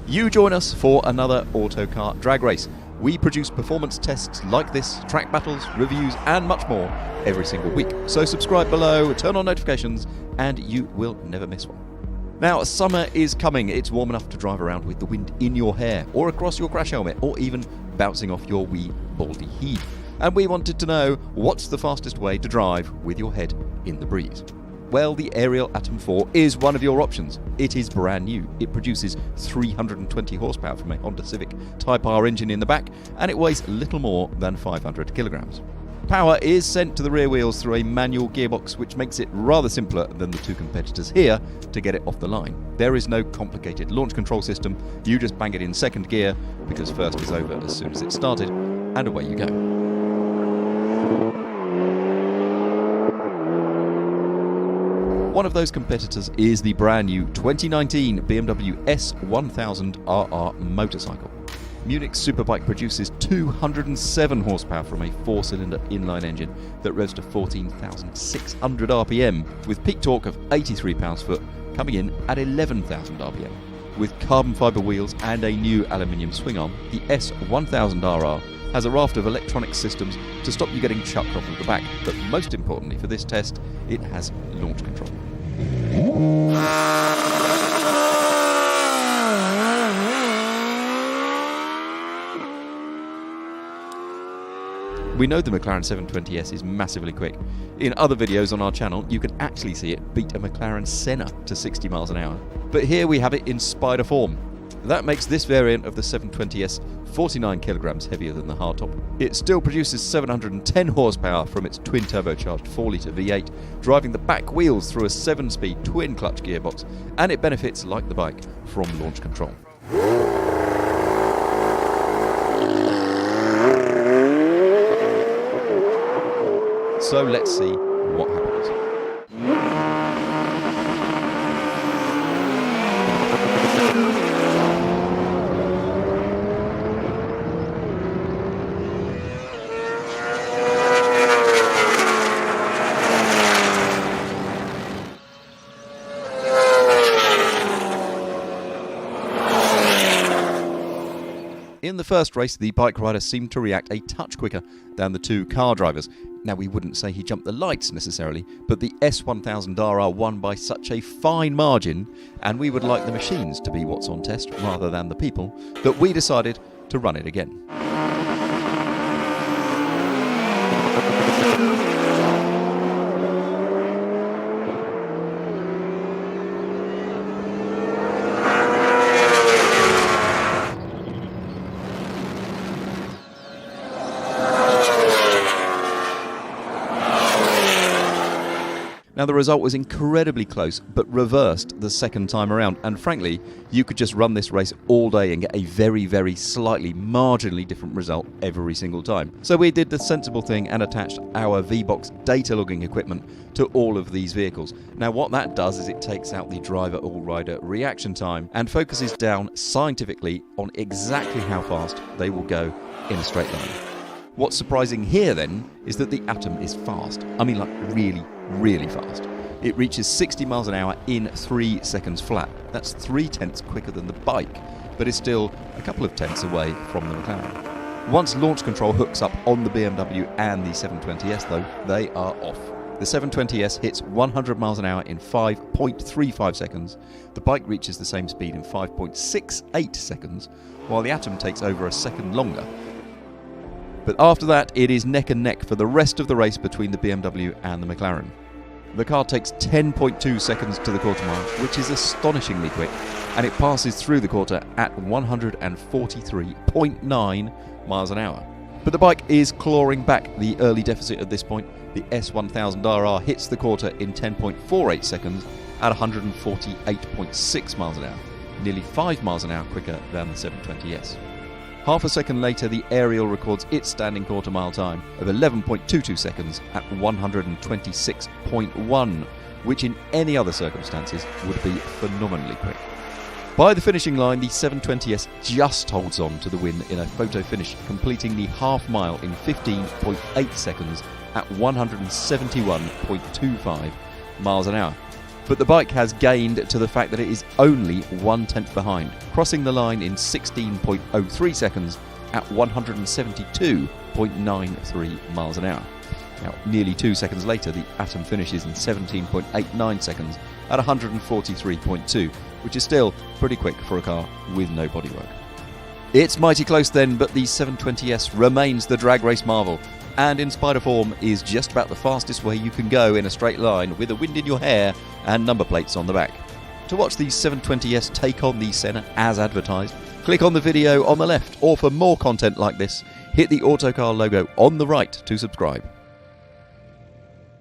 You join us for another Autocar drag race. We produce performance tests like this, track battles, reviews and much more every single week. So subscribe below, turn on notifications and you will never miss one. Now, summer is coming. It's warm enough to drive around with the wind in your hair or across your crash helmet or even bouncing off your wee baldy head. And we wanted to know, what's the fastest way to drive with your head in the breeze? Well, the Ariel Atom 4 is one of your options. It is brand new. It produces 320 horsepower from a Honda Civic Type R engine in the back, and it weighs little more than 500 kilograms. Power is sent to the rear wheels through a manual gearbox, which makes it rather simpler than the two competitors here to get it off the line. There is no complicated launch control system. You just bang it in second gear, because first is over as soon as it started, and away you go. One of those competitors is the brand new 2019 BMW S 1000RR motorcycle. Munich's superbike produces 207 horsepower from a 4-cylinder inline engine that revs to 14,600 RPM, with peak torque of 83 pounds-foot, coming in at 11,000 RPM. With carbon fibre wheels and a new aluminium swing arm, the S 1000RR has a raft of electronic systems to stop you getting chucked off of the back, but most importantly for this test, it has launch control. We know the McLaren 720S is massively quick. In other videos on our channel, you can actually see it beat a McLaren Senna to 60 miles an hour. But here we have it in spider form. That makes this variant of the 720S 49 kilograms heavier than the hardtop. It still produces 710 horsepower from its twin-turbocharged 4-litre V8, driving the back wheels through a 7-speed twin-clutch gearbox, and it benefits, like the bike, from launch control. So let's see what happens. In the first race, the bike rider seemed to react a touch quicker than the two car drivers. Now, we wouldn't say he jumped the lights necessarily, but the S1000RR won by such a fine margin, and we would like the machines to be what's on test rather than the people, that we decided to run it again. Now, the result was incredibly close, but reversed the second time around, and frankly, you could just run this race all day and get a very, very slightly, marginally different result every single time. So we did the sensible thing and attached our V-Box data logging equipment to all of these vehicles. Now, what that does is it takes out the driver or rider reaction time and focuses down scientifically on exactly how fast they will go in a straight line. What's surprising here then is that the Atom is fast. I mean, like really, really fast. It reaches 60 miles an hour in 3 seconds flat. That's 3/10 quicker than the bike, but is still a couple of tenths away from the McLaren. Once launch control hooks up on the BMW and the 720S though, they are off. The 720S hits 100 miles an hour in 5.35 seconds. The bike reaches the same speed in 5.68 seconds, while the Atom takes over a second longer. But after that, it is neck and neck for the rest of the race between the BMW and the McLaren. The car takes 10.2 seconds to the quarter mile, which is astonishingly quick, and it passes through the quarter at 143.9 miles an hour. But the bike is clawing back the early deficit at this point. The S1000RR hits the quarter in 10.48 seconds at 148.6 miles an hour, nearly 5 miles an hour quicker than the 720S. Half a second later, the Ariel records its standing quarter mile time of 11.22 seconds at 126.1, which in any other circumstances would be phenomenally quick. By the finishing line, the 720S just holds on to the win in a photo finish, completing the half mile in 15.8 seconds at 171.25 miles an hour. but the bike has gained to the fact that it is only 1/10 behind, crossing the line in 16.03 seconds at 172.93 miles an hour. Now, nearly 2 seconds later, the Atom finishes in 17.89 seconds at 143.2, which is still pretty quick for a car with no bodywork. It's mighty close then, but the 720S remains the drag race marvel, and in Spider form is just about the fastest way you can go in a straight line with the wind in your hair and number plates on the back. To watch the 720S take on the Senna as advertised, click on the video on the left, or for more content like this, hit the Autocar logo on the right to subscribe.